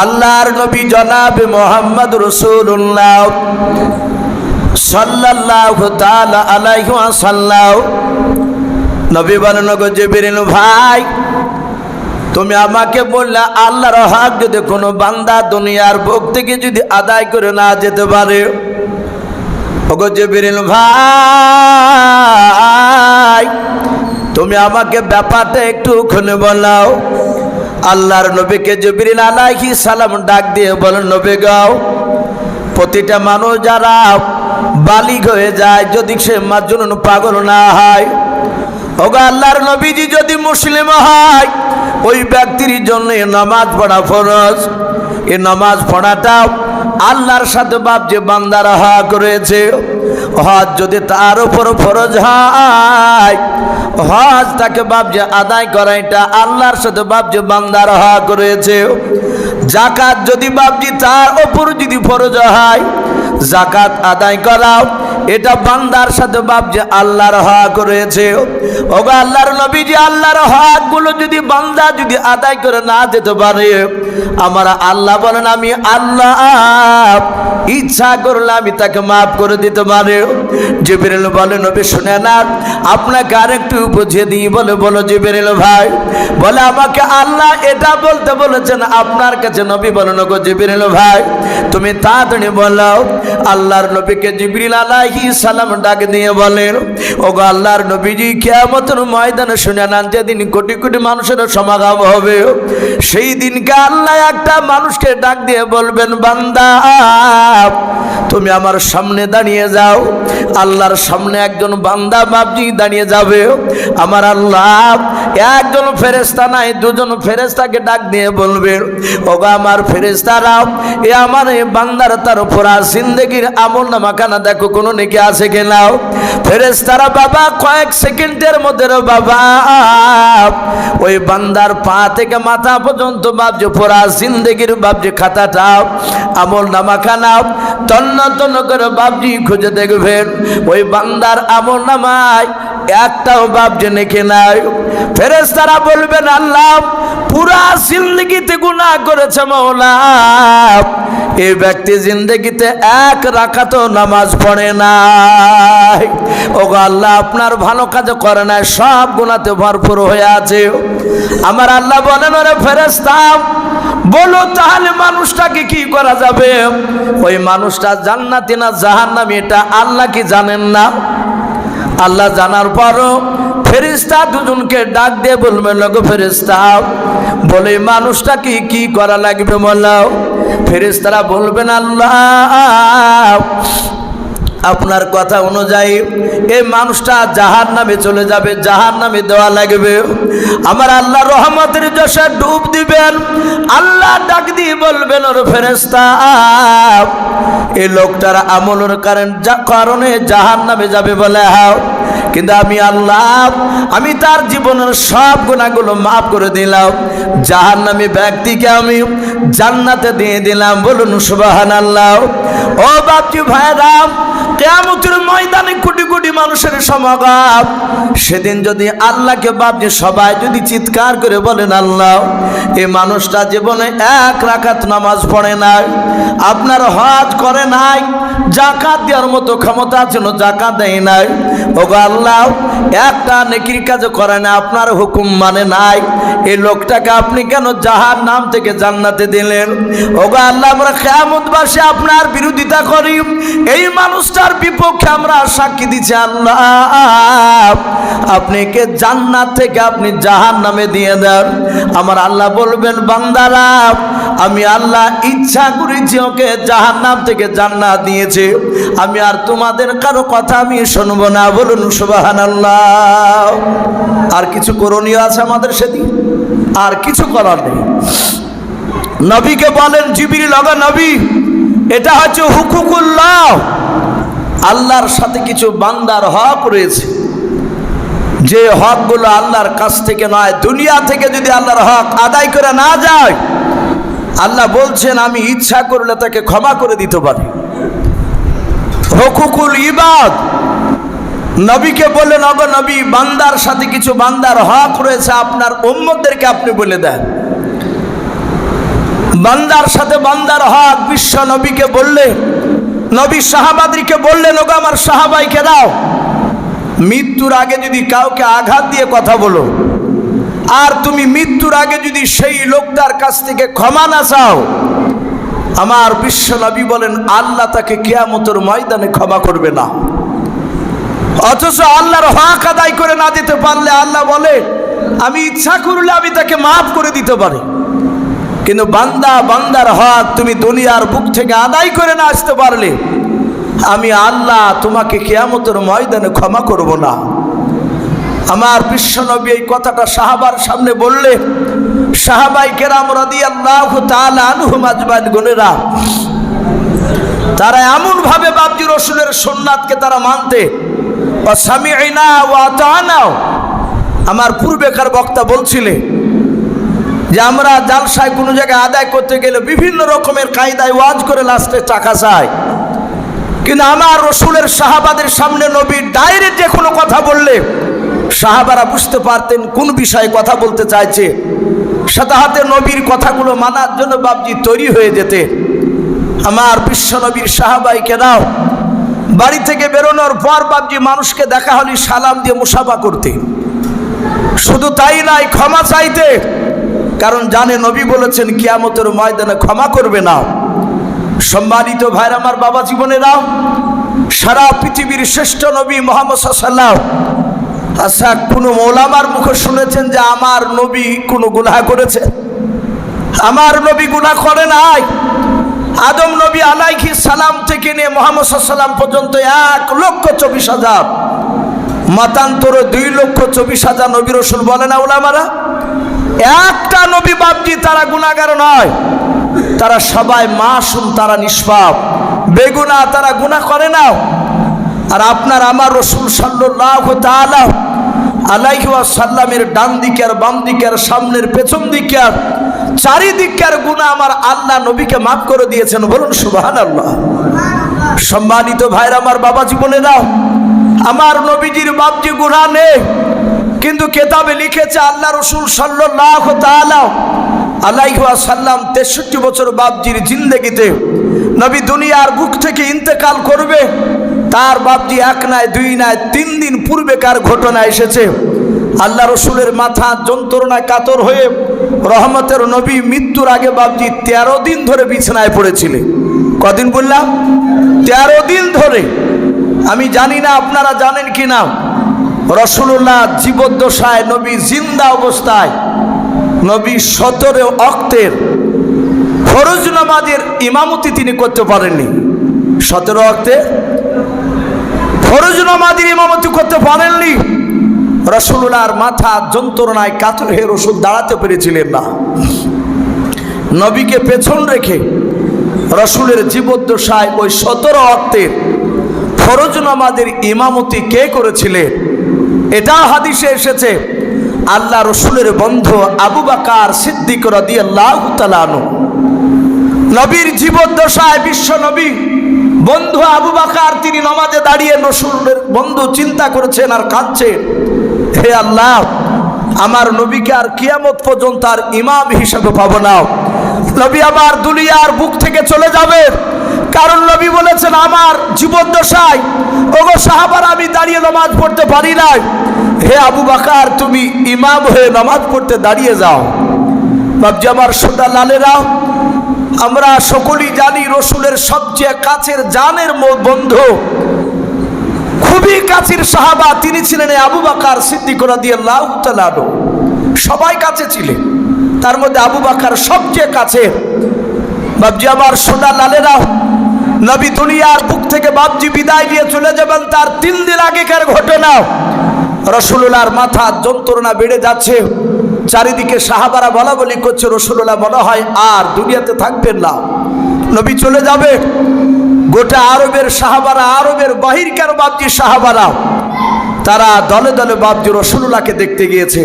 আল্লাহর নবী জনাব মুহাম্মদ রাসূলুল্লাহ সাল্লাল্লাহু তাআলা আলাইহি ওয়াসাল্লাম নবী বলেন, গো জিবরিল ভাই, তুমি আমাকে বললে আল্লাহর হক যদি কোনো বান্দা দুনিয়ার বুক থেকে যদি আদায় করে না যেতে পারে, ওগো জিবরিল ভাই, তুমি আমাকে ব্যাপারটা একটু খুলে বলাও। আল্লাহর নবীকে জিবরিল আলাইহিস সালাম ডাক দিয়ে বলেন, নবী গাও, প্রতিটা মানুষ যারা বালিগ হয়ে যায়, যদি সে মাজনুন পাগল না হয়, ওগো আল্লাহর নবীজি যদি মুসলিম হয়, ওই ব্যক্তির জন্য নামাজ পড়া ফরজ। এই নামাজ পড়াটা আল্লাহর সাথে বাপ যে বান্দার হক রয়েছে, হজ যদি তার উপর ফরজ হয়, হজ তাকে বাপ যে আদায় করা এটা আল্লাহর সাথে বাপ যে বান্দার হক রয়েছে। যাকাত যদি বাপজি তার উপর যদি ফরজ হয়, যাকাত আদায় করাও এটা বান্দার সাথে বাপ যে আল্লাহর হক রয়েছে। ওগো আল্লাহর নবীজি, আল্লাহর হক গুলো যদি বান্দা যদি আদায় করে না যেতে পারে, আমার আল্লাহ বলেন আমি আল্লাহ ইচ্ছা করলে আমি তাকে মাফ করে দিতে পারি। জিবরিল বলে, নবী শুনে না, আপনাকে আরেকটু বুঝিয়ে দিই। বলে, বলো জিবরিল ভাই। বলে, আমাকে আল্লাহ এটা বলতে বলেছেন আপনার কাছে। নবী বলেন, গো জিবরিল ভাই, তুমি তাড়াতাড়ি বলো। আল্লাহর নবীকে জিবরিল আলাইহিস সালাম ডাক দিয়ে বলেন, ওগো আল্লাহর নবীজি, কিয়ামতের ময়দানে শুনে নেন, যেদিন কোটি কোটি মানুষের সমাগম হবে, সেই দিনকে আল্লাহ একটা মানুষকে ডাক দিয়ে বলবেন, বান্দা তুমি আমার সামনে দাঁড়িয়ে যাও। আল্লাহর সামনে একজন বান্দা বাপজি দাঁড়িয়ে যাবে। আমার আল্লাহ একজন ফেরেশতা নাই, দুজন ফেরেশতাকে ডাক দিয়ে বলবে, ওগো আমার ফেরেশতারা, এ আমার এই বান্দার তার পুরা জিন্দেগির আমল নামাখানা দেখো কোনো নেকি আছে কিনা। ফেরেশতারা বাবা কয়েক সেকেন্ডের মধ্যে বাবা ওই বান্দার পা থেকে মাথা পর্যন্ত বাপজি পুরা জিন্দেগির বাপজি খাতাটা আমল নামাখানা তন্ন তন্ন করে বাপজি খুঁজে দেখবেন, ওই বান্দার আমল নামায় একটাও বাপজি নেকি নাই। ফেরেশতারা বলবেন, আল্লাহ পুরা জিন্দেগিতে গুনাহ করেছে মাওলা, এই ব্যক্তি জিন্দেগিতে এক রাকাত নামাজ পড়ে নাই। ওগো আল্লাহ, আপনার ভালো কাজ করে নাই, সব গুনাহতে ভরপুর হয়ে আছে। আমার আল্লাহ বলেন, ওরে ফেরেশতা, বলো তাহলে মানুষটাকে কি করা যাবে? ওই মানুষটা জান্নাতি না জাহান্নামী এটা আল্লাহ কি জানেন না? আল্লাহ জানার পরও ফেরেশতা দুজনকে ডাক দিয়ে বলবেন, লগো ফেরেশতা, বলে মানুষটাকে কি করা লাগবে বলো। ফেরেশতারা বলবেন, আল্লাহ আপনার কথা অনুযায়ী এই মানুষটা জাহান্নামে চলে যাবে, জাহান্নামে দেওয়া লাগবে। আমার আল্লাহ রহমতের জোশে ডুব দিবেন। আল্লাহ ডাক দিয়ে বলবেন, ওর ফেরেশতা, এই লোকটার আমলের কারণে জাহান্নামে যাবে বলে হাও, কিন্তু আমি আল্লাহ আমি তার জীবনের সব গুনাহগুলো মাফ করে দিলাম, জাহান্নামী ব্যক্তিকে আমি জান্নাতে দিয়ে দিলাম। বলুন সুবহানাল্লাহ। ও বাপজি ভাইরা, কিয়ামতের ময়দানে কোটি কোটি মানুষের সমাগম, সেদিন যদি আল্লাহকে বাপজি সবাই যদি চিৎকার করে বলেন, আল্লাহ এই মানুষটা জীবনে এক রাকাত নামাজ পড়ে নাই, আপনার হজ করে নাই, যাকাত দেওয়ার মতো ক্ষমতা ছিল যাকাত দেয় নাই, ওগো আল্লাহ একটা নেকির কাজ করে না, আপনার হুকুম মানে নাই, এই লোকটাকে আপনি কেন জাহান্নাম থেকে জান্নাতে দিলেন? ওগো আল্লাহ, আমরা কিয়ামতবাসী আপনার বিরোধিতা করি, এই মানুষটার বিপক্ষে আমরা সাক্ষী দিচ্ছি, আল্লাহ আপনি কে জান্নাত থেকে আপনি জাহান্নামে দিয়ে দেন। আমার আল্লাহ বলবেন, বান্দারা আমি আল্লাহ ইচ্ছা করেছি ওকে জাহান্নাম থেকে জান্নাত দিয়েছে, আমি আর তোমাদের কারো কথা আমি শুনবো না। বলুন সুবহানাল্লাহ। আর কিছু করণীয় আছে আমাদের সেদিন? আর কিছু করার নেই। নবীকে বলেন, জিবরিল, ওগো নবী, এটা হচ্ছে হুকুকুল্লাহ, আল্লাহর সাথে কিছু বান্দার হক রয়েছে, যে হকগুলো আল্লাহর কাছ থেকে নয়, দুনিয়া থেকে যদি আল্লাহর হক আদায় করে না যায়, আল্লাহ বলছেন আমি ইচ্ছা করলে তাকে ক্ষমা করে দিতে পারি। হুকুকুল ইবাদ, নবীকে বললেন, ওগো নবী, বান্দার সাথে কিছু বান্দার হক রয়েছে, আপনার উম্মতদেরকে আপনি বলে দেন। বান্দার সাথে বান্দার হক বিশ্ব নবীকে বললে, নবী সাহাবাদেরকে বললেন, ওগো আমার সাহাবাইকে দাও, মৃত্যুর আগে যদি কাউকে আঘাত দিয়ে কথা বলো, আর তুমি মৃত্যুর আগে যদি সেই লোকটার কাছ থেকে ক্ষমা না চাও, আমার বিশ্ব নবী বলেন আল্লাহ তাকে কিয়ামতের ময়দানে ক্ষমা করবে না। অথচ আল্লাহর হক আদায় করে না দিতে পারলে আল্লাহ বলে আমি ইচ্ছা করলে আমি তাকে মাফ করে দিতে পারি, কিন্তু বান্দা বান্দার হক তুমি দুনিয়ার বুক থেকে আদায় করে না আসতে পারলে আমি আল্লাহ তোমাকে কিয়ামতের ময়দানে ক্ষমা করব না। আমার বিশ্বনবী এই কথাটা সাহাবার সামনে বললে সাহাবাই কেরাম রাদিয়াল্লাহু তাআলা আনহুম আজমাইন গুনেরা তারা এমন ভাবে বাপজি রাসূলের সুন্নাতকে তারা মানতে, ওয়া সামি'না ওয়া আতা'না। আমার পূর্বেকার বক্তা বলছিলেন যে আমরা জালসায় কোনো জায়গায় আদায় করতে গেলে বিভিন্ন রকমের কায়দায় ওয়াজ করে লাস্টে টাকা চাই, কিন্তু আমার রসুলের সাহাবাদের সামনে নবী ডাইরেক্ট যে কোনো কথা বললে সাহাবারা বুঝতে পারতেন কোন বিষয়ে কথা বলতে চাইছে, সাথে হাতে নবীর কথাগুলো মানার জন্য বাপজি তৈরি হয়ে যেতে। আমার বিশ্ব নবীর সাহাবাইকে নাও বাড়ি থেকে বেরোনোর পর বাপজি মানুষকে দেখা হলে সালাম দিয়ে মুসাফা করতে, শুধু তাই নয় ক্ষমা চাইতে, কারণ জানে নবী বলেছেন কিয়ামতের ময়দানে ক্ষমা করবে না। সম্মানিত ভাইরা আমার বাবা জীবনেরাও, সারা পৃথিবীর শ্রেষ্ঠ নবী মুহাম্মদ সাল্লাল্লাহু আলাইহি ওয়াসাল্লাম, আচ্ছা কোনো ওলামার মুখে শুনেছেন যে আমার নবী কোনো গুনাহ করেছে? আমার নবী গুনাহ করে নাই। আদম নবী আলাইহিস সালাম থেকে নিয়ে মুহাম্মদ সাল্লাল্লাহু আলাইহি ওয়াসাল্লাম পর্যন্ত 1,24,000 মতান্তর 2,24,000 নবী রাসূল বলে না ওলামারা? একটা নবী বাপজি তারা গুনাহগার নয়, তারা সবাই মাসুম, তারা নিষ্পাপ, বেগুনাহ, তারা গুনাহ করে না। আর আপনার আমার রাসূল সাল্লাল্লাহু তাআলা আলাইহি ওয়াসাল্লামের ডান দিকে আর বাম দিকে আর সামনের পেছন দিকে আর চারিদিকের গুনাহ আমার আল্লাহ নবীকে মাফ করে দিয়েছেন, বলুন সুবহানাল্লাহ। সম্মানিত ভাইরা আমার বাবা জীবনেরা, আমার নবীজির বাপজি গুনাহ নেই, কিন্তু কেতাবে লিখেছে আল্লাহ রাসূল সাল্লাল্লাহু তাআলা আলাইহি ওয়াসাল্লাম 63 বছর বাপজির জিন্দেগিতে নবী দুনিয়ার বুক থেকে ইন্তেকাল করবে, তার বাপজি 1 নয় 2 নয় 3 দিন পূর্বেকার ঘটনা এসেছে। আল্লাহ রসুলের মাথা যন্ত্রণায় কাতর হয়ে রহমতের নবী মৃত্যুর আগে বাপজি 13 দিন ধরে বিছানায় পড়েছিলেন। কদিন বললাম? 13 দিন ধরে। আমি জানি না আপনারা জানেন কি না, রাসূলুল্লাহ জীবদ্দশায় নবী জিন্দা অবস্থায় নবী 17 ওয়াক্তের ফরজ নামাজের ইমামতি তিনি করতে পারেননি। 17 ওয়াক্তে ফরজ নামাজের ইমামতি করতে পারেননি। রাসূলুল্লাহর মাথা যন্ত্রণায় কাতর হয়ে রাসূল দাঁড়াতে পেরেছিলেন না। নবীকে পেছন রেখে রাসূলের জীবদ্দশায় ওই 17 ওয়াক্তের ফরজ নামাজের ইমামতি কে করেছিলেন? এটা হাদিসে এসেছে আল্লাহ রসুলের বন্ধু আবু বকর সিদ্দিক রাদিয়াল্লাহু তাআলা আনহু। নবীর জীবদ্দশায় বিশ্ব নবী বন্ধু আবু বকর তিনি নামাজে দাঁড়িয়ে রসুলের বন্ধু চিন্তা করেছেন আর কাঁদছেন, হে আল্লাহ, আমার নবীকে আর কিয়ামত পর্যন্ত আর ইমাম হিসেবে পাবো না। নবী আবার দুনিয়ার বুক থেকে চলে যাবে, কারণ নবী বলেছেন আমার জীবদ্দশায় ওগো সাহাবারা আমি দাঁড়িয়ে নামাজ পড়তে পারি না, হে আবু বকর তুমি ইমাম হয়ে নামাজ পড়তে দাঁড়িয়ে যাও। বাপজি আমার সোনা লালেরা, আমরা সকলেই জানি রসুলের সবচেয়ে কাছের জানের বন্ধু, খুবই কাছের সাহাবা তিনি ছিলেন আবু বকর সিদ্দিক রাদিয়াল্লাহু তাআলা আনহু। সবাই কাছে ছিলেন, তার মধ্যে আবু বকর সবচেয়ে কাছে। বাপজি আমার সোনা লালেরা, নবী দুনিয়ার বুক থেকে বাপজি বিদায় নিয়ে চলে যাবেন তার 3 দিন আগেকার ঘটনা। রাসূলুল্লাহর মাথা যন্ত্রণা বেড়ে যাচ্ছে, চারিদিকে সাহাবারা বলা বলি করছে রাসূলুল্লাহ মনে হয় আর দুনিয়াতে থাকবেন না, নবী চলে যাবে। গোটা আরবের সাহাবারা, আরবের বাহিরকার বাপজি সাহাবারা, তারা দলে দলে বাপজি রাসূলুল্লাহকে দেখতে গিয়েছে।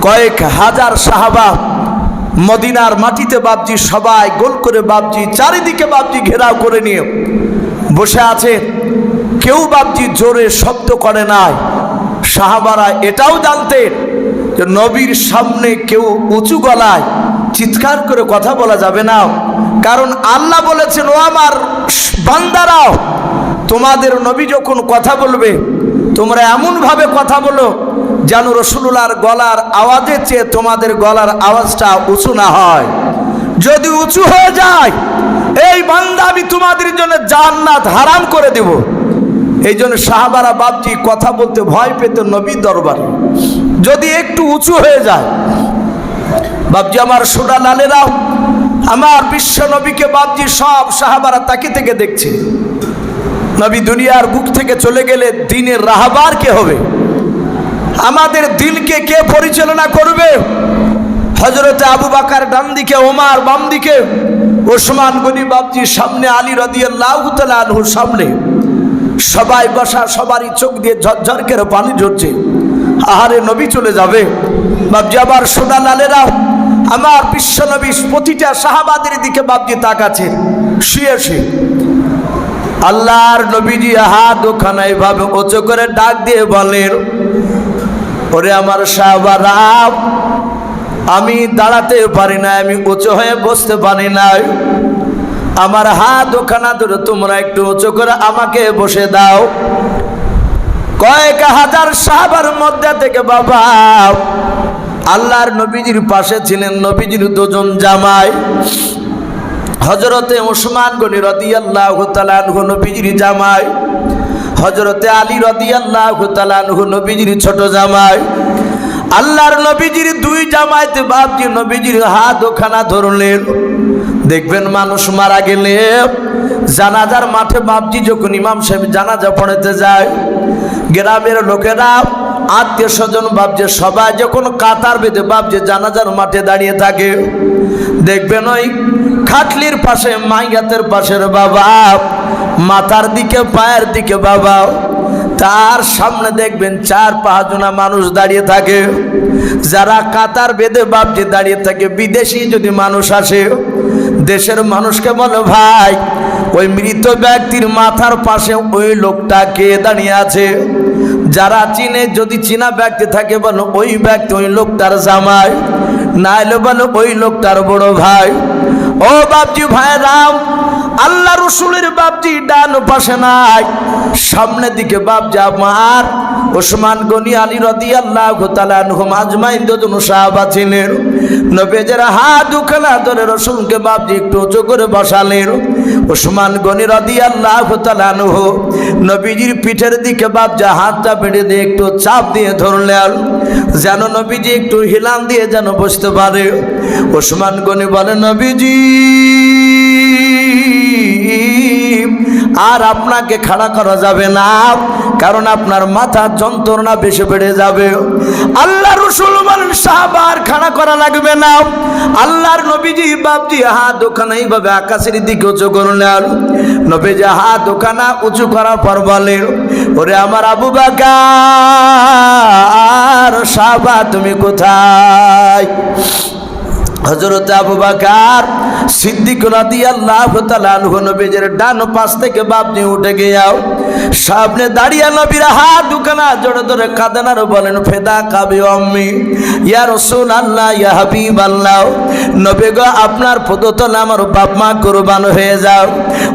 কয়েক হাজার সাহাবা মদিনার মাটিতে বাপজি সবাই গোল করে বাপজি চারিদিকে বাপজি ঘেরাও করে নিয়ে বসে আছে। কেউ বাপজি জোরে শব্দ করে নাই। সাহাবারা এটাও জানতেন যে নবীর সামনে কেউ উঁচু গলায় চিৎকার করে কথা বলা যাবে না, কারণ আল্লাহ বলেছেন, ও আমার বান্দারাও, তোমাদের নবী যখন কথা বলবে তোমরা এমনভাবে কথা বলো যেন রাসূলুল্লাহর গলার আওয়াজের চেয়ে তোমাদের গলার আওয়াজটা উঁচু না হয়। যদি উঁচু হয়ে যায়, এই বান্দা আমি তোমাদের জন্য জান্নাত হারাম করে দেব। এই জন্য সাহাবারা বাপজি কথা বলতে ভয় পেত নবীর দরবারে, যদি একটু উঁচু হয়ে যায়। বাপজি আমার সোনা লালেরাও, আমার বিশ্ব নবীকে বাপজি সব সাহাবারা তাকিয়ে থেকে দেখছে। নবী দুনিয়ার বুক থেকে চলে গেলে দ্বীনের রাহবার কে হবে? আমাদের দ্বীনকে কে পরিচালনা করবে? হযরতে আবু বকর ডান দিকে, ওমর বাম দিকে, ওসমান গনি বাপজি সামনে, আলী রাদিয়াল্লাহু তাআলা আনহুর সামনে। সবাই বসা, সবারই চোখ দিয়ে ঝরঝর করে পানি ঝরছে। আহারে নবী চলে যাবে। বাপজি আবার সোনা লালেরা, আমার বিশ্ব নবী প্রতিটা সাহাবাদের দিকে বাপজি তাকাচ্ছেন শুয়ে শুয়ে। আল্লাহর নবীজি হাত ওখানে এভাবে উঁচু করে ডাক দিয়ে বলেন, ওরে আমার সাহাবারা, আমি দাঁড়াতে পারি না, আমি উঁচু হয়ে বসতে পারি না, আমার হাত ওখানা ধরে তোমরা একটু উঁচু করে আমাকে বসে দাও। কয়েক হাজার সাহাবার মধ্যে থেকে বাবা আল্লাহর নবীজির পাশে ছিলেন নবীজির দুজন জামাই, হযরতে ওসমান গনি রাদিয়াল্লাহু তাআলা আনহু নবীজির জামাই, হযরতে আলী রাদিয়াল্লাহু তাআলা আনহু নবীজির ছোট জামাই। আল্লাহর নবীজির দুই জামাইতে বাপজি নবীজির হাত ওখানা ধরলেন। দেখবেন মানুষ মারা গেলে জানাজার মাঠে বাপজি যখন ইমাম সাহেব জানাজা পড়াতে যায়, গ্রামের লোকেরা আত্মীয় স্বজন বাপজি সবাই যখন কাতার বেঁধে বাপজি জানাজার মাঠে দাঁড়িয়ে থাকে, দেখবেন ওই খাটলির পাশে, মাইয়াতের পাশের বাবা, মাথার দিকে পায়ের দিকে বাবা, তার সামনে দেখবেন 4-5 জনা মানুষ দাঁড়িয়ে থাকে। যারা কাতার বেঁধে বাপজি দাঁড়িয়ে থাকে, বিদেশি যদি মানুষ আসে, দেশের মানুষকে বলে, ভাই ওই মৃত ব্যক্তির মাথার পাশে ওই লোকটা কে দাঁড়িয়ে আছে? যারা চিনে, যদি চিনা ব্যক্তি থাকে বলো ওই ব্যক্তি ওই লোকটার জামাই, না এলে বলো ওই লোকটার বড় ভাই। ও বাপজি ভাইরাম, আল্লাহ রসুলের বাপজি ডান পাশে নাই, সামনের দিকে বাপজি আমার ওসমান গনি, আলী রাদিয়াল্লাহু তাআলা আনহুম আজমাইন দুজন সাহাবা ছিলেন। নবীজির হাত দুখানা ধরে রসুলকে বাপজি একটু উঁচু করে বসালেন। ওসমান গনি রাদিয়াল্লাহু তাআলা আনহু নবীজির পিঠের দিকে বাপজি হাতটা বেঁধে দিয়ে একটু চাপ দিয়ে ধরলেন, যেন নবীজি একটু হিলান দিয়ে যেন বসতে পারে। ওসমান গনি বলে, নবীজি আর আপনাকে খাড়া করা যাবে না, কারণ আপনার মাথার যন্ত্রণা বেশি বেড়ে যাবে। আল্লাহ রাসূল বলেন, সাহাবা আর খাড়া করা লাগবে না। আল্লাহর নবীজি বাপজি হাত ওখানে এইভাবে আকাশের দিকে উঁচু করলেন। নবীজি হাত ওখানা উঁচু করার পর বলেন, ওরে আমার আবু বকর, সাহাবা তুমি কোথায়? হযরত আবু বকর সিদ্দিক রাদিয়াল্লাহু তাআলা আনহু নবীজির ডান পাশ থেকে বাপজি উঠে গিয়াও সামনে দাঁড়িয়ে নবীর হাত দুখানা জোরে ধরে কাঁদেন আর বলেন, ফেদা কাবি আম্মি ইয়া রাসূলুল্লাহ, ইয়া হাবিবাল্লাহ, নবী গো আপনার পদতলে আমার বাপ মা কুরবান হয়ে যাও।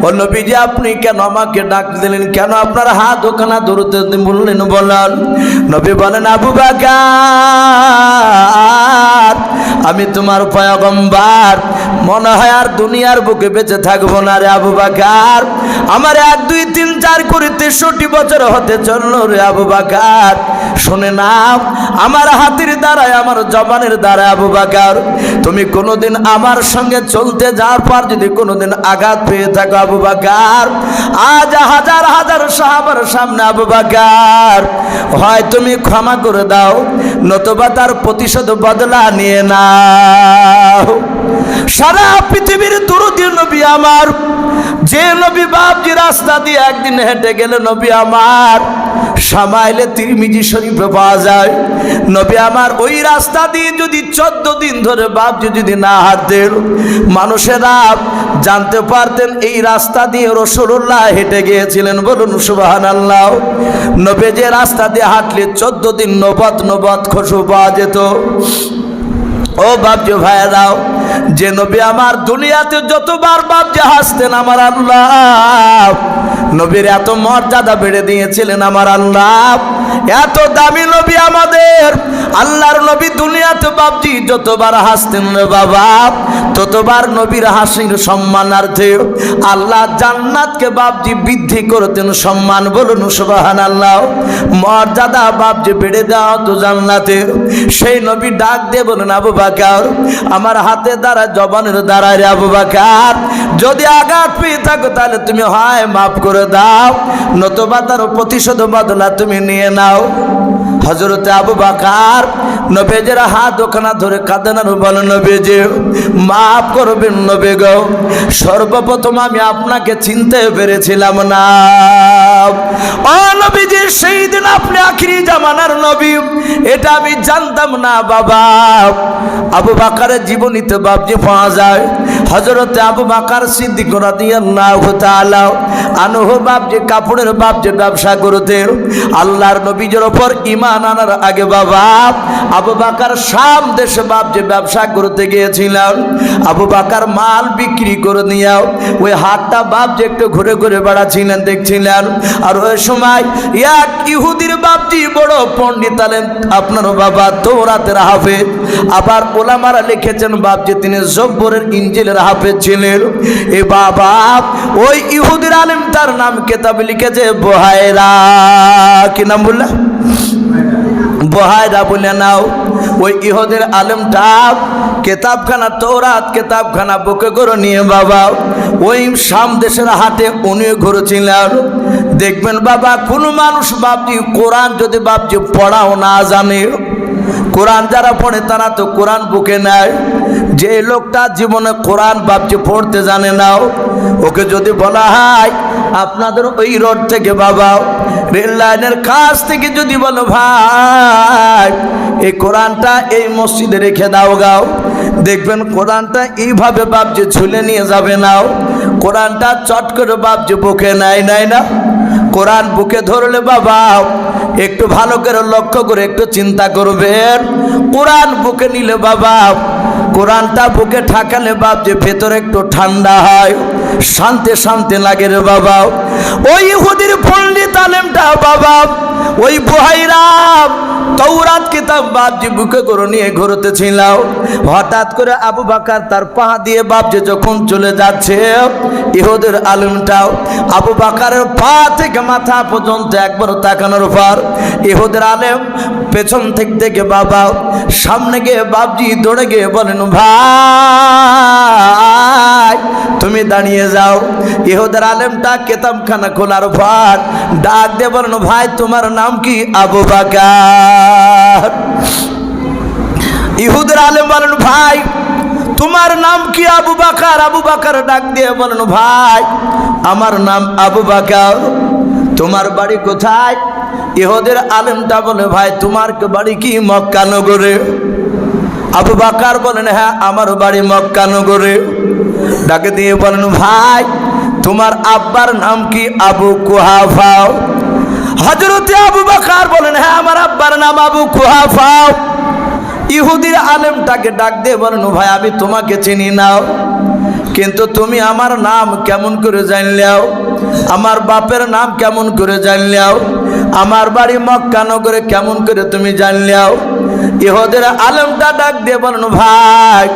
ও নবীজি আপনি কেন আমাকে ডাক দিলেন, কেন আপনার হাত দুখানা ধরতে বললেন? বলেন। নবী বলেন, আবু বকর আমি তোমার পয়গম্বর, মনে হয় আর দুনিয়ার বুকে বেঁচে থাকবো না রে আবু বকর। আমার 1, 2, 3, 4 করে 63 বছর হতে চলল রে আবু বকর। শুনে নাও, আমার হাতের দ্বারায়, আমার জবানের দ্বারায় আবু বকর, তুমি কোনোদিন আমার সঙ্গে চলতে যাওয়ার পর যদি কোনোদিন আঘাত পেয়ে থাকো আবু বকর, আজ হাজার হাজার সাহাবার সামনে আবু বকর হয় তুমি ক্ষমা করে দাও, নতুবা তার প্রতিশোধ বদলা নিয়ে নাও। সারা পৃথিবীর দরদি নবী আমার, যে নবী বাপজি রাস্তা দিয়ে একদিন হেঁটে গেলে নবী আমার সামাইলে তিরমিজি শরীফে পাওয়া যায়, নবী আমার ওই রাস্তা দিয়ে যদি 14 দিন ধরে বাপজি যদি না হাঁটতেন, মানুষেরা জানতে পারতেন এই রাস্তা দিয়ে রাসূলুল্লাহ হেঁটে গিয়েছিলেন। বলুন সুবহানাল্লাহ। নবী যে রাস্তা দিয়ে হাঁটলে 14 দিন নবত খুশবু পাওয়া যেত। ও বাপজি ভাইরাও, যে নবী আমার দুনিয়াতে যতবার বাপজি হাসতেন আমার আল্লাহ নবীর এত মর্যাদা বেড়ে দিয়েছিলেন আমার আল্লাহ। এত দামি নবী আমাদের আল্লাহর নবী দুনিয়াতে বাপজি যতবার হাসতেন রে বাবা ততবার নবীর হাসির সম্মানার্থে আল্লাহ জান্নাতকে বাপজি বৃদ্ধি করতেন সম্মান। বলুন সুবহানাল্লাহ। মর্যাদা বাপজি বেড়ে দেওয়া তো জান্নাতের। সেই নবী ডাক দিয়ে বলেন আবু বকর আমার হাতে দ্বারা জবানের দ্বারা রে আবু বকর যদি আঘাত পেয়ে থাকো তাহলে তুমি হয় মাফ করে দাও নতুবা তার প্রতিশোধ বদলা তুমি নিয়ে নাও। হযরত আবু বকর নবীজির হাত ওখানে ধরে কাঁদেন আর বলেন নবীজি মাফ করবেন নবী গো, সর্বপ্রথম আমি আপনাকে চিনতে পেরেছিলাম না। ও নবীজি সেই দিন আপনি আখিরি জামানার নবী এটা আমি জানতাম না বাবা। আবু বকরের জীবনীতে বাপজি পাওয়া যায় হযরত আবু বকর সিদ্দিক রাদিয়াল্লাহু তাআলা আনহু বাপজি কাপড়ের বাপজি ব্যবসা করতেন। আল্লাহর নবীর উপর ঈমান আনার আগে বাবা আবু বকর শাম দেশে বাপজি ব্যবসা করতে গিয়েছিলেন। আবু বকর মাল বিক্রি করে নিয়ে ওই হাটটা বাপজি একটু ঘুরে ঘুরে বেড়াচ্ছিলেন দেখছিলেন। আর ওই সময় এক ইহুদির বাপজি বড় পণ্ডিত আলেম আপনার বাবা তওরাতের হাফেজ, আবার ওলামারা লিখেছেন বাপজি তিনি জব্বরের ইনজিলের হাফেজ ছিলেন। এ বাবা ওই ইহুদির আলেম তার নাম কিতাবে লিখেছে বুহায়রা। কি নাম বললা? বুহায়রা বলে নাও। ওই ইহুদির আলেমটা কিতাবখানা তওরাত কিতাবখানা বুকে করে নিয়ে বাবা ওই শাম দেশের হাটে উনি ঘুরেছিলেন। দেখবেন বাবা কোনো মানুষ বাপজি কোরআন যদি বাপজি পড়াও না জানে, কোরআন যারা পড়ে তারা তো কোরআন বুকে নেয়। যে লোকটা জীবনে কোরআন বাপজি পড়তে জানে না ওকে যদি বলা হয় আপনাদের ওই রোড থেকে বাবা রেল লাইনের কাছ থেকে যদি বলো ভাই এই কোরআনটা এই মসজিদে রেখে দাও গাও, দেখবেন কোরআনটা এইভাবে বাপজি ঝুলে নিয়ে যাবে নাও, কোরআনটা চট করে বাপজি বুকে নেয় না। কোরআন বুকে ধরলে বাবা একটু ভালো করে লক্ষ্য করে একটু চিন্তা করবেন। কোরআন বুকে নিলে বাবা কোরআনটা বুকে ঠাকালে বাপ যে ভেতরে একটু ঠান্ডা হয়, শান্তি শান্তি লাগে রে বাবা। ওই ইহুদির পণ্ডিত আলেমটা বাবা ওই বুহাইরা তওরাত কিতাব বাপজি বুকে করে নিয়ে ঘুরতেছিল। হঠাৎ করে আবু বকর তার পা দিয়ে বাপজি যখন চলে যাচ্ছে ইহুদির আলেমটাও আবু বকরের পা থেকে মাথা পর্যন্ত একবার তাকানোর পর ইহুদির আলেম পেছন থেকে দেখে বাবা সামনে গিয়ে বাপজি দৌড়ে গিয়ে বলেন ভাই তুমি দাঁড়িয়ে যাও। ইহুদির আলেমটা কিতাবখানা খোলার পর ডাক দিয়ে বলেন ভাই তোমার নাম কি? আবু বকর। ইহুদির আলেম বলেন ভাই তোমার নাম কি? আবু বকর। আবু বকর ডাক দিয়ে বলেন ভাই আমার নাম আবু বকর। তোমার বাড়ি কোথায়? ইহুদির আলেমটা বলে ভাই তোমার বাড়ি কি? মক্কা নগরে। আবু বকর বলেন হ্যাঁ আমার বাড়ি মক্কা নগরে। ডাকে দিয়ে বলেন ভাই তোমার আব্বার নাম কি? আবু কুহাফা। হযরতে আবু বকর বলেন হ্যাঁ আমার আব্বার নাম আবু কুহাফা। ইহুদির আলেমটাকে ডাক দিয়ে বলেন ভাই আমি তোমাকে চিনি না, কিন্তু তুমি আমার নাম কেমন করে জানলেও, আমার বাপের নাম কেমন করে জানলেও, আমার বাড়ি মক্কা নগরে কেমন করে তুমি জানলেও? ইহুদির আলেমটা ডাক দিয়ে বলেন ভাই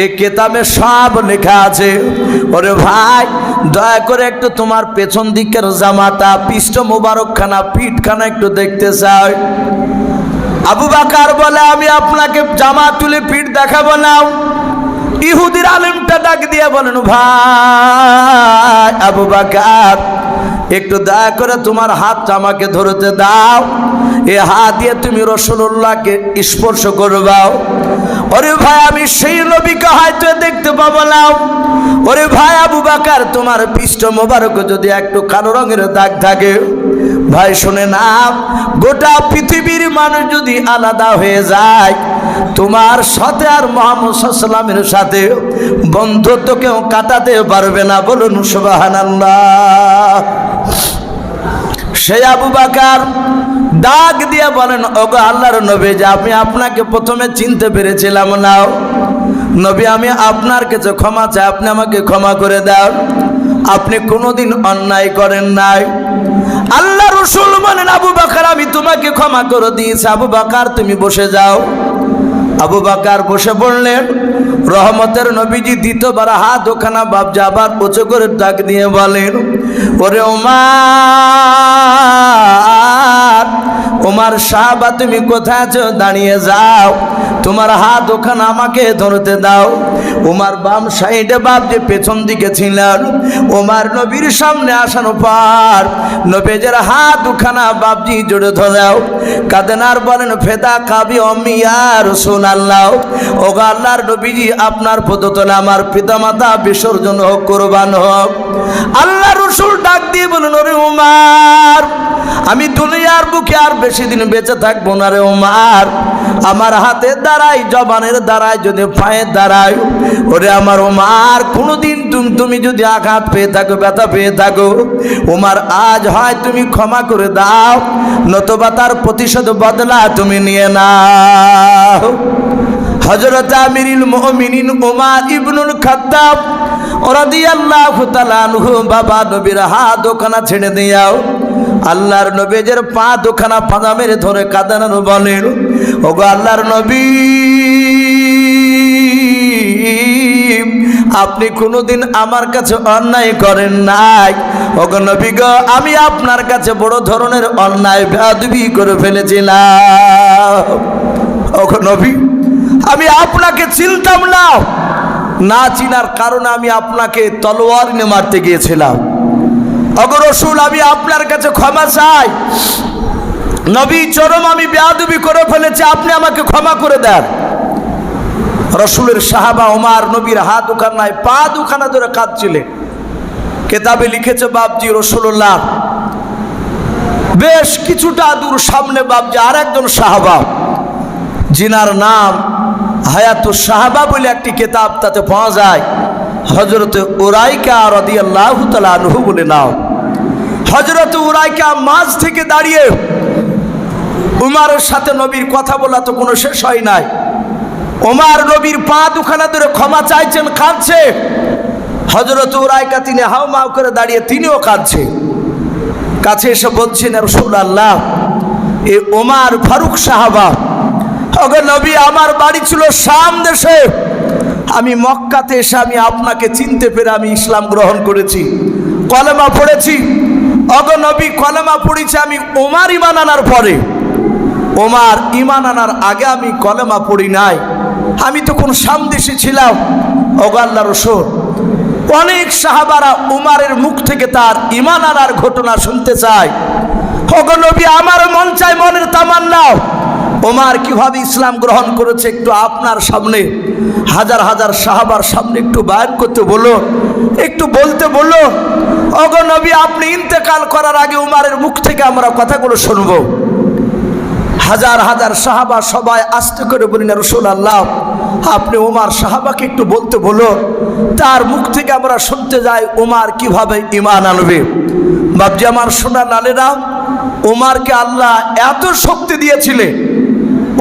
এই কিতাবে সব লেখা আছে। ওরে ভাই দয়া করে একটু তোমার পেছন দিকের জামাতা পৃষ্ঠ মোবারকখানা পিঠখানা একটু দেখতে চাই। আবু বকর বলে আমি আপনাকে জামা তুলে পিঠ দেখাবো না। ইহুদির আলেমটা ডাক দিয়ে বলেন ভাই আবু বকর একটু দয়া করে তোমার হাতটা আমাকে ধরতে দাও, এ হাত দিয়ে তুমি রাসূলুল্লাহকে স্পর্শ করবাও। ওরে ভাই আমি সেই নবীকে হয়তো দেখতে পাবো না। ওরে ভাই আবু বকর তোমার পৃষ্ঠ মোবারক যদি একটু কালো রঙের দাগ থাকে ভাই শুনে না গোটা পৃথিবীর মানুষ যদি আলাদা হয়ে যায় তোমার সাথে আর মুহাম্মদ সাল্লাল্লাহু আলাইহি ওয়াসাল্লামের সাথে বন্ধুত্ব কেউ কাটাতে পারবে না। বলুন সুবহানাল্লাহ। সেই আবু বকর ডাক দিয়ে বলেন ওগো আল্লাহর নবী যে আমি আপনাকে প্রথমে চিনতে পেরেছিলাম না, নবী আমি আপনার কাছে ক্ষমা চাই, আপনি আমাকে ক্ষমা করে দেন, আপনি কোনোদিন অন্যায় করেন নাই। আল্লাহ রাসূল বলেন, আবু বকর আমি তোমাকে ক্ষমা করে দিয়েছি, আবু বকর তুমি বসে যাও। আবু বকর বসে পড়লেন। রহমতের নবীজি দ্বিতীয়বার হাত ওখানা বাবজি আবার উঁচু করে ডাক দিয়ে বলেন, ওরে ওমর, ওমর সাহাবা তুমি কোথায় আছো, দাঁড়িয়ে যাও, তোমার হাত ওখানে আমাকে ধরতে দাও। ওমর বাম সাইডে বাবজি পেছন দিকে ছিলেন। ওমর নবীর সামনে আসানোর পর নবীজের হাত ওখানা বাবজি জুড়ে ধরাও, কাঁদেন আর বলেন, ফেদা কাবি অম্মি ইয়া রাসূলুল্লাহ, ও আল্লাহর নবীজি আপনার পদতলে আমার পিতামাতা বিসর্জন হোক, কুরবান হোক। আল্লাহ রাসূল ডাক দিয়ে বলেন, ওরে ওমর, আমি দুনিয়ার বুকে আর বেশি দিন বেঁচে থাকবো না রে ওমর, আমার হাতের দ্বারাই, জবানের দ্বারাই, যদি পায়ের দ্বারাই, ওরে আমার ওমর কোনোদিন তুমি যদি আঘাত পেয়ে থাকো, ব্যথা পেয়ে থাকো, ওমর আজ হয় তুমি ক্ষমা করে দাও, নতুবা তার প্রতিশোধ বদলা তুমি নিয়ে নাও। হযরত আমিরুল মুমিনিন ওমর ইবনুল খাত্তাব রাদিয়াল্লাহু তাআলা আনহু বাবা নবীর হাত ওখানা ছেড়ে দিয়াও, আল্লাহর নবীর পা দুখানা পাঁজা মেরে ধরে কাঁদানো বলেন, ওগো আল্লাহর নবী, আপনি কোনোদিন আমার কাছে অন্যায় করেন নাই। ওগো নবী গো, আমি আপনার কাছে বড় ধরনের অন্যায় বেয়াদবি করে ফেলেছিলাম। ওগো নবী, আমি আপনাকে চিনতাম না, না চিনার কারণে আমি আপনাকে তলোয়ার নিয়ে মারতে গিয়েছিলাম। ওগো রাসূল, আমি আপনার কাছে ক্ষমা চাই, নবী চরম আমি বেয়াদবি করে ফেলেছি, আপনি আমাকে ক্ষমা করে দেন। রাসূলের সাহাবা ওমর নবীর হাত দুখানায় পা দুখানা ধরে কাঁদছিলেন। কেতাবে লিখেছে বাবজি রাসূলুল্লাহ বেশ কিছুটা দূর সামনে বাবজি আর একজন সাহাবা, জিনার নাম হায়াতুস সাহাবা বলে একটি কিতাব তাতে পাওয়া যায়, হযরত উরাইকা রাদিয়াল্লাহু তাআলা আনহু বলে নাও। হযরত উরাইকা মাঝ থেকে দাঁড়িয়ে উমরের সাথে নবীর কথা বলা তো কোনো শেষ হয় নাই। ওমর নবীর পা দুখানা ধরে ক্ষমা চাইছেন, কাঁদছে। হযরত উরাইকা তিনি হাউমাউ করে দাঁড়িয়ে তিনিও কাঁদছে। কাছে এসে বলছেন, রাসূলুল্লাহ, এ ওমর ফারুক সাহাবা, ওগো নবী আমার বাড়ি ছিল শাম দেশে, আমি মক্কাতে এসে আমি আপনাকে চিনতে পেরে আমি ইসলাম গ্রহণ করেছি, কলেমা পড়েছি। ওগো নবী কলেমা পড়েছি আমি ওমর ঈমান আনার পরে, ওমর ঈমান আনার আগে আমি কলেমা পড়ি নাই, আমি তখন শাম দেশে ছিলাম। ওগো আল্লাহর রাসূল, অনেক সাহাবারা উমারের মুখ থেকে তার ঈমান আনার ঘটনা শুনতে চায়। ওগো নবী আমার মন চায়, মনের তামান্না, ওমর কিভাবে ইসলাম গ্রহণ করেছে একটু আপনার সামনে, হাজার হাজার সাহাবার সামনে একটু বয়ান করতে বলো, একটু বলতে বলো। ওগো নবী আপনি ইন্তেকাল করার আগে উমারের মুখ থেকে আমরা কথাগুলো শুনবো। হাজার হাজার সাহাবা সবাই আস্তে করে বলেন, রাসূলুল্লাহ আপনি ওমর সাহাবাকে একটু বলতে বলো, তার মুখ থেকে আমরা শুনতে যাই ওমর কিভাবে ঈমান আনবে। বাপজি আমার সোনা লালেরা, ওমরকে আল্লাহ এত শক্তি দিয়েছিলেন,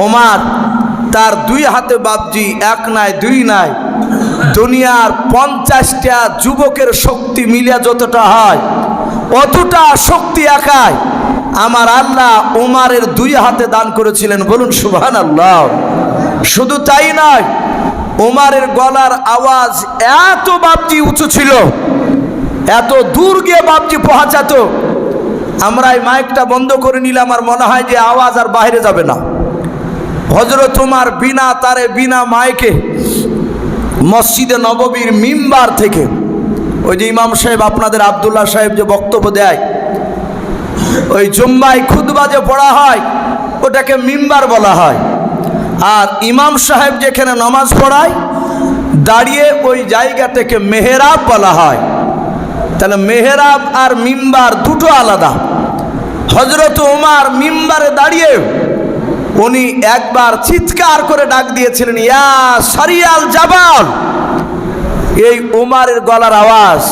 ওমর তার দুই হাতে বাপজি এক নাই দুই নাই, দুনিয়ার 50টা যুবকের শক্তি মিলিয়ে যতটা হয় অতটা শক্তি একাই আমার আল্লাহ ওমরের দুই হাতে দান করেছিলেন, বলুন সুবহানাল্লাহ। শুধু তাই নয়, ওমরের গলার আওয়াজ এত বাপজি উঁচু ছিল, এত দূর গিয়ে বাপজি পৌঁছাতো, আমরা এই মাইকটা বন্ধ করে নিলে আমার মনে হয় যে আওয়াজ আর বাইরে যাবে না। হযরত ওমর বিনা তারে বিনা মাইকে মসজিদে নববীর মিম্বার থেকে, ওই যে ইমাম সাহেব আপনাদের আব্দুল্লাহ সাহেব যে বক্তব্য দেয়, ওই জুম্মায় খুতবা যে পড়া হয় ওটাকে মিম্বার বলা হয়, আর ইমাম সাহেব যেখানে নামাজ পড়ায় দাঁড়িয়ে ওই জায়গাটাকে মেহরাব বলা হয়। তাহলে মেহরাব আর মিম্বার দুটো আলাদা। হযরত ওমর মিম্বারে দাঁড়িয়ে উনি একবার চিৎকার করে ডাক দিয়েছিলেন, ইয়া সারিয়াল জাবাল। এই ওমরের গলার আওয়াজ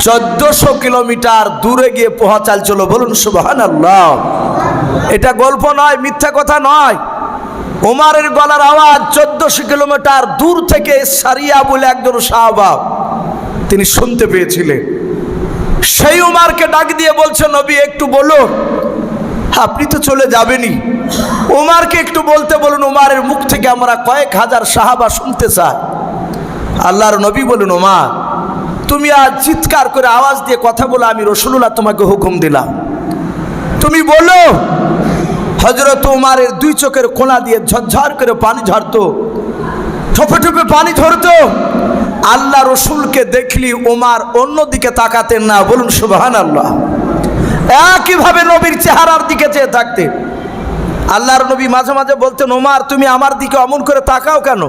1400 কিলোমিটার দূরে গিয়ে পৌঁছাল, বলুন সুবহানাল্লাহ। এটা গল্প নয়, মিথ্যা কথা নয়, ওমরের গলার আওয়াজ 1400 কিলোমিটার দূর থেকে সারিয়া বলে একজন সাহাবা তিনি শুনতে পেয়েছিলেন। সেই ওমরকে ডাক দিয়ে বলছে, নবী একটু বলো, আপনি তো চলে যাবেনই, ওমরকে একটু বলতে বলুন, ওমরের মুখ থেকে আমরা কয়েক হাজার সাহাবা শুনতে চাই। আল্লাহর নবী বলুন, ওমর তুমি আজ চিৎকার করে আওয়াজ দিয়ে কথা বলো, আমি রাসূলুল্লাহ তোমাকে হুকুম দিলাম, তুমি বলো। হযরত ওমরের দুই চোখের কোণা দিয়ে ঝরঝর করে পানি ঝরতো, ঠোপে ঠোপে পানি ঝরতো। আল্লাহ রসুলকে দেখলি ওমর অন্যদিকে তাকাতেন না, বলুন সুবহানাল্লাহ। একইভাবে নবীর চেহারার দিকে চেয়ে থাকতে। আল্লাহর নবী মাঝে মাঝে বলতেন, ওমর তুমি আমার দিকে অমন করে তাকাও কেন,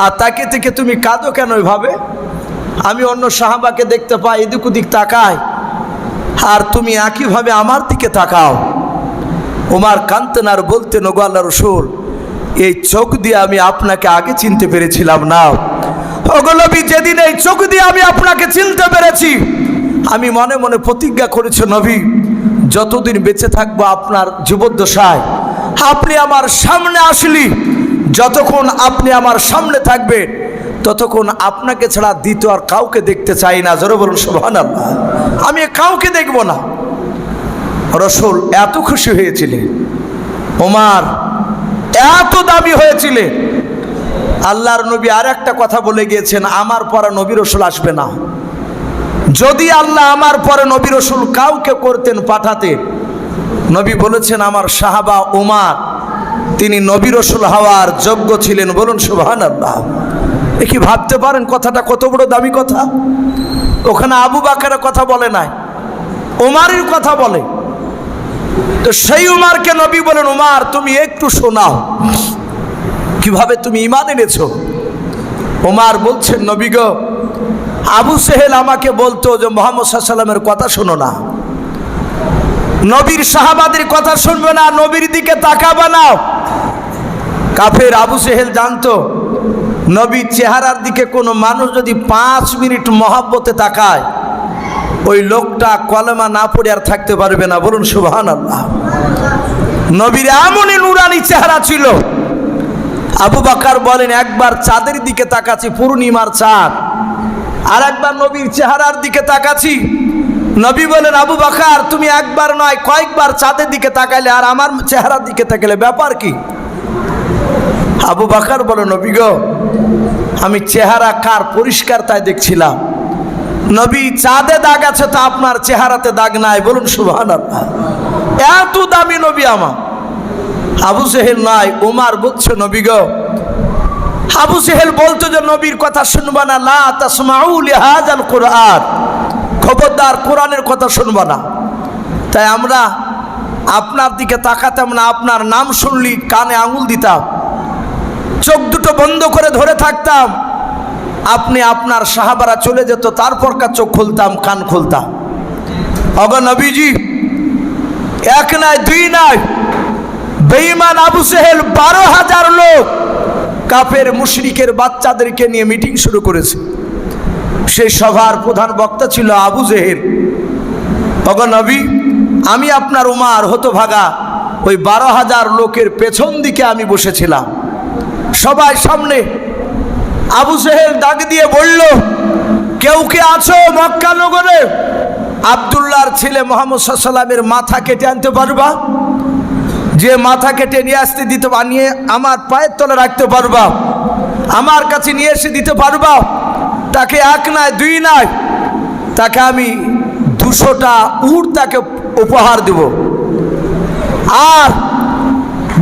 আর তাকে থেকে তুমি কাঁদো কেন এভাবে? আমি অন্য সাহাবাকে দেখতে পাই এদিক ওদিক তাকায়, আর তুমি একইভাবে আমার দিকে তাকাও। ওমর কাঁদতেন আর বলতেন, ওগো আল্লাহ রসুল, এই চোখ দিয়ে আমি আপনাকে আগে চিনতে পেরেছিলাম না। ওগো নবী, যেদিন এই চোখ দিয়ে আমি আপনাকে চিনতে পেরেছি, আমি মনে মনে প্রতিজ্ঞা করেছি, নবী যতদিন বেঁচে থাকবো আপনার জীবদ্দশায় আপনি আমার সামনে আসলি, যতক্ষণ আপনি আমার সামনে থাকবেন ততক্ষণ আপনাকে ছাড়া দ্বিতীয় আর কাউকে দেখতে চাই না। জোরে বলুন সুবহানাল্লাহ। আমি কাউকে দেখব না। রাসূল এত খুশি হয়েছিলেন, ওমর এত দামি হয়েছিলেন। আল্লাহর নবী আর একটা কথা বলে গিয়েছেন, আমার পরে নবী রাসূল আসবে না। যদি আল্লাহ আমার পরে নবী রাসূল কাউকে করতেন পাঠাতেন, নবী বলেছেন আমার সাহাবা ওমর তিনি নবী রাসূল হওয়ার যোগ্য ছিলেন। বলুন সুবহানাল্লাহ। এ কি ভাবতে পারেন কথাটা কত বড় দামি কথা? ওখানে আবু বকরের কথা বলে নাই, ওমরের কথা বলে। তো সেই উমরকে নবী বলেন, উমর তুমি একটু শোনাও, কিভাবে তুমি ঈমান এনেছো। উমর বলছেন, নবী গো, আবু সেহেল আমাকে বলতো যে মুহাম্মদ সাল্লাল্লাহু আলাইহি ওয়াসাল্লামের কথা শোনো না, নবীর সাহাবাদের কথা শুনবে না, নবীর দিকে তাকাবে না। কাফের আবু সেহেল জানতো নবীর চেহারার দিকে কোনো মানুষ যদি 5 মিনিট মহব্বতে তাকায়, ওই লোকটা কলেমা না পড়ে আর থাকতে পারবে না। বলুন সুবহানাল্লাহ। নবীর এমনই নুরানি চেহারা ছিল। আবু বকর বলেন, একবার চাঁদের দিকে তাকাচ্ছি, পূর্ণিমার চাঁদ, আর একবার নবীর চেহারার দিকে তাকাচ্ছি। নবী বলেন, আবু বকর তুমি একবার নয় কয়েকবার চাঁদের দিকে তাকাইলে, আর আমার চেহারার দিকে তাকাইলে ব্যাপার কি? আবু বকর বলে, নবী গো, আমি চেহারা কার পরিষ্কার তাই দেখছিলাম। নবী চাঁদে দাগ আছে তো আপনার চেহারাতে দাগ নাই। বলুন সুবহানাল্লাহ। এত দামি নবী আমার। আবু সেহেল নাই, উমর বলছে, নবী গো, আবু সেহেল বলতো যে নবীর কথা শুনবা না, লা তাসমাউ লিহাযাল কুরআন, খবরদার কোরআনের কথা শুনবা না। তাই আমরা আপনার দিকে তাকাতাম না, আপনার নাম শুনলি কানে আঙুল দিতাম, চোখ দুটো বন্ধ করে ধরে থাকতাম। আপনি আপনার সাহাবারা চলে যেত, তারপর চোখ খুলতাম, কান খুলতাম। ওগো নবীজি, এক নয় দুই নয়, বেঈমান আবু সেহেল 12,000 লোক কাফের মুশরিকের বাচ্চাদেরকে নিয়ে মিটিং শুরু করেছে। সেই সভার প্রধান বক্তা ছিল আবু জেহেল। ওগো নবী, আমি আপনার উমর হতভাগা ওই 12,000 লোকের পেছন দিকে আমি বসেছিলাম, সবাই সামনে। আবু জেহেল ডাক দিয়ে বলল, কেউ কে আছো মক্কা নগরে? আব্দুল্লাহর ছেলে মুহাম্মদ সাল্লাল্লাহু আলাইহি ওয়াসাল্লামের মাথা কেটে আনতে পারবা? যে মাথা কেটে নিয়ে আসতে দিতে বানিয়ে আমার পায়ের তলে রাখতে পারবা, আমার কাছে নিয়ে এসে দিতে পারবা? তাকে এক নয় দুই নয়, তাকে আমি 200টা উট তাকে উপহার দেব, আর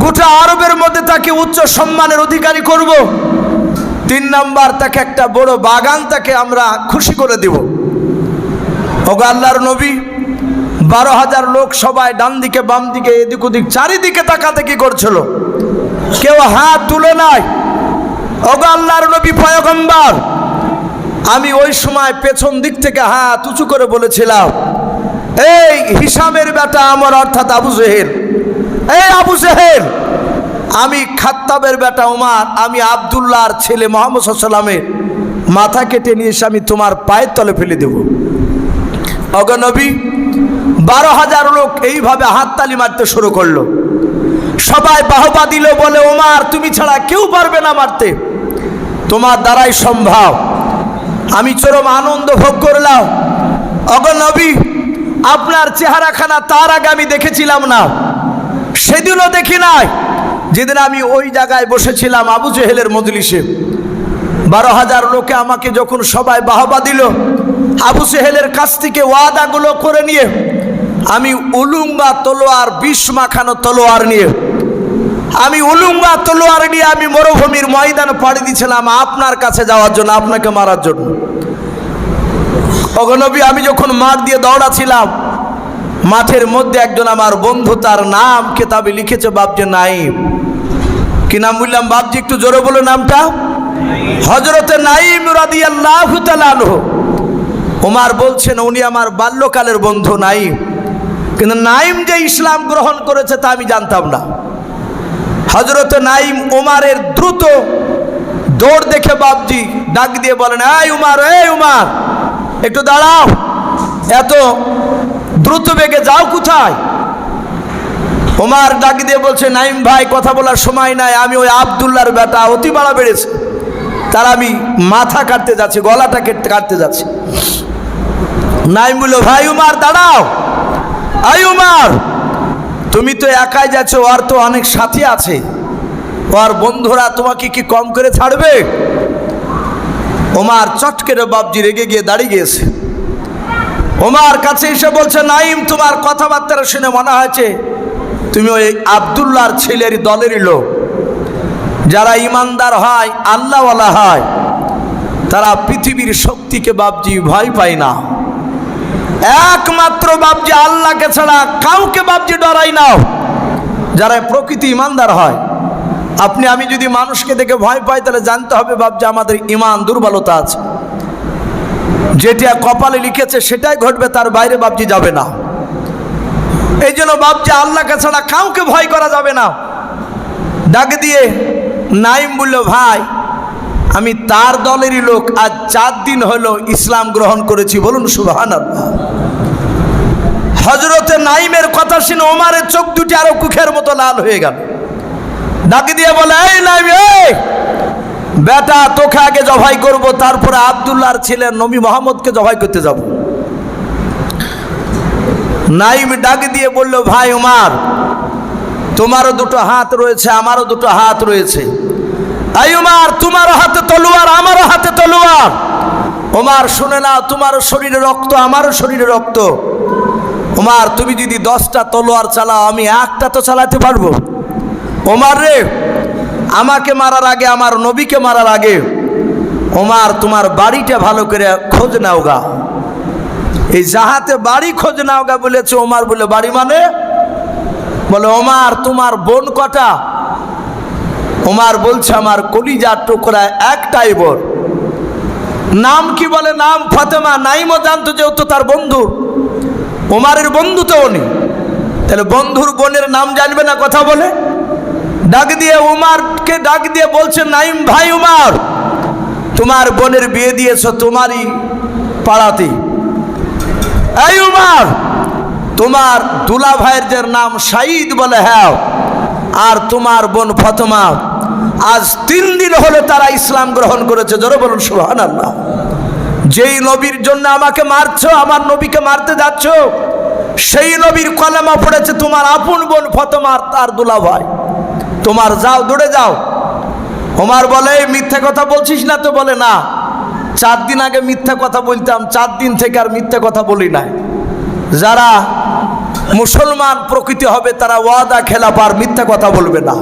গোটা আরবের মধ্যে তাকে উচ্চ সম্মানের অধিকারী করব। 3 নাম্বার, তাকে একটা বড় বাগান তাকে আমরা খুশি করে দেব। ওগো আল্লাহর নবী, 12,000 লোক সবাই ডান দিকে বাম দিকে এদিক ওদিক চারিদিকে তাকাতে কি করছিল, কেউ হাত তুলে নাই। ওগো আল্লাহর নবী পয়গম্বর, আমি ওই সময় পেছন দিক থেকে হাত উঁচু করে বলেছিলাম, এই হিসামের বেটা আমার, অর্থাৎ আবু জেহেল, এই আবু জেহেল, আমি খাত্তাবের বেটা উমর, আমি আব্দুল্লাহর ছেলে মুহাম্মদ সাল্লাল্লাহু আলাইহি ওয়াসাল্লামের মাথা কেটে নিয়ে এসে আমি তোমার পায়ের তলে ফেলে দেব। ওগো নবী, 12,000 লোক এইভাবে হাততালি মারতে শুরু করলো। সবাই বাহবা দিল, বলে ওমর তুমি ছাড়া কেউ পারবে না মারতে, তোমার দ্বারাই সম্ভব। আমি চরম আনন্দ ভোগ করলাম। ওগো নবী, আপনার চেহারাখানা তার আগে আমি দেখেছিলাম না, সেদিনও দেখি নাই যেদিন আমি ওই জায়গায় বসেছিলাম আবু জেহেলের মজলিসে। 12,000 লোকে আমাকে যখন সবাই বাহবা দিল, আবু জেহেলের কাছ থেকে ওয়াদাগুলো করে নিয়ে আমি উলুঙ্গা তলোয়ার, বিষ মাখানো তলোয়ার নিয়ে, আমি উলুঙ্গা তলোয়ার নিয়ে আমি মরুভূমির ময়দান পাড়ি দিয়েছিলাম আপনার কাছে যাওয়ার জন্য, আপনাকে মারার জন্য। ওগো নবী, আমি যখন মাঠ দিয়ে দৌড়াছিলাম, মাঠের মধ্যে একজন আমার বন্ধু, তার নাম কেতাবে লিখেছে বাবজি নাইম। কি নাম বললাম বাবজি? একটু জোরে বলো নামটা। হযরতে নাইম রাদিয়াল্লাহু তাআলা আনহু। ওমর বলছেন উনি আমার বাল্যকালের বন্ধু নাইম, কিন্তু নাইম যে ইসলাম গ্রহণ করেছে তা আমি জানতাম না। হযরতে নাইম ওমরের দ্রুত দৌড় দেখে বাবজি ডাক দিয়ে বলেন, এই উমর, এই উমর, একটু দাঁড়াও, এত দ্রুত বেগে যাও কোথায়? ওমর ডাক দিয়ে বলছে, নাইম ভাই, কথা বলার সময় নাই, আমি ওই আব্দুল্লাহর বেটা, অতি বাড়া বেড়েছে, তার আমি মাথা কাটতে যাচ্ছি, গলাটা কাটতে যাচ্ছি। নাইম বলল, ভাই উমর দাঁড়াও, এই উমর, তুমি তো একাই যাচ্ছ, ওর তো অনেক সাথী আছে, ওর বন্ধুরা তোমাকে কি কম করে ছাড়বে? ওমর চটকেরে বাবজি রেগে গিয়ে দাঁড়িয়ে গিয়েছে। ওমর কাছে এসে বলছে, নাইম, তোমার কথাবার্তা শুনে মনে হয়েছে তুমি ওই আব্দুল্লাহর ছেলের দলেরই লোক। যারা ইমানদার হয়, আল্লাহওয়ালা হয়, তারা পৃথিবীর শক্তিকে বাবজি ভয় পায় না, একমাত্র বাবজি আল্লাহকে ছাড়া কাউকে বাবজি ডরাই না। যারা প্রকৃতি ইমানদার হয়, আপনি আমি যদি মানুষকে দেখে ভয় পাই, তাহলে জানতে হবে বাবজি আমাদের ইমান দুর্বলতা আছে। যেটা কপালে লিখেছে সেটাই ঘটবে, তার বাইরে বাবজি যাবে না। এই জন্য বাবজি আল্লাহকে ছাড়া কাউকে ভয় করা যাবে না। ডাক দিয়ে নাইম বলল, ভাই, আমি তার দলেরই লোক, আজ 4 দিন হলো ইসলাম গ্রহণ করেছি, বলুন সুবহানাল্লাহ। হযরতে নাইমের কথা শুনে ওমরের চোখ দুটি আরো কুখের মতো লাল হয়ে গেল। ডাক দিয়ে বলে, এই নাইম, এই বেটা, তোকে আগে জবাই করব, তারপরে আব্দুল্লাহর ছেলে নবী মুহাম্মদকে জবাই করতে যাব। নাইম ডাক দিয়ে বলল, ভাই ওমর, তোমারও দুটো হাত রয়েছে, আমারও দুটো হাত রয়েছে। এই ওমর, তোমারও হাতে তলোয়ার, আমারও হাতে তলোয়ার। ওমর শুনে না, তোমারও শরীরে রক্ত, আমারও শরীরে রক্ত। ওমর, তুমি যদি 10টা তলোয়ার চালাও, আমি একটা তো চালাতে পারবো। ওমর রে, আমাকে মারার আগে, আমার নবীকে মারার আগে, ওমর তোমার বাড়িটা ভালো করে খোঁজ নাও গা। এই জাহাতে বাড়ি খোঁজ নাও গা বলেছে। ওমর বলে, বাড়ি মানে? বলে, ওমর তোমার বোন কটা? ওমর বলছে, আমার কলিজার টুকরা একটাই বোন। নাম কি? বলে, নাম ফাতেমা। নাইমও জানতো যেহেতু তার বন্ধু, ওমরের বন্ধু তো উনি, তাহলে বন্ধুর বোনের নাম জানবে না? কথা বলে। ডাক দিয়ে উমরকে ডাক দিয়ে বলছে, নাইম ভাই, উমর তোমার বোনের বিয়ে দিয়েছো তোমারই পাড়াতে। এই উমর, তোমার দুলা ভাইয়ের যে নাম সাঈদ, বলে হ্যাঁ, আর তোমার বোন ফাতেমা, আজ 3 দিন হলো তারা ইসলাম গ্রহণ করেছে। জোরে বলুন সুবহানাল্লাহ। যেই নবীর জন্য আমাকে মারছো, আমার নবীকে মারতে যাচ্ছ, সেই নবীর কলেমা পড়েছে তোমার আপন বোন ফাতেমা আর তার দুলা ভাই। তোমার যাও, দৌড়ে যাও। ওমর বলে, মিথ্যা কথা বলছিস না তো? বলে, না, 4 দিন আগে মিথ্যা কথা বলতাম, 4 দিন থেকে আর মিথ্যা কথা বলি না। যারা মুসলমান প্রকৃতি হবে, তারা ওয়াদা খেলাফ আর মিথ্যা কথা বলবে না।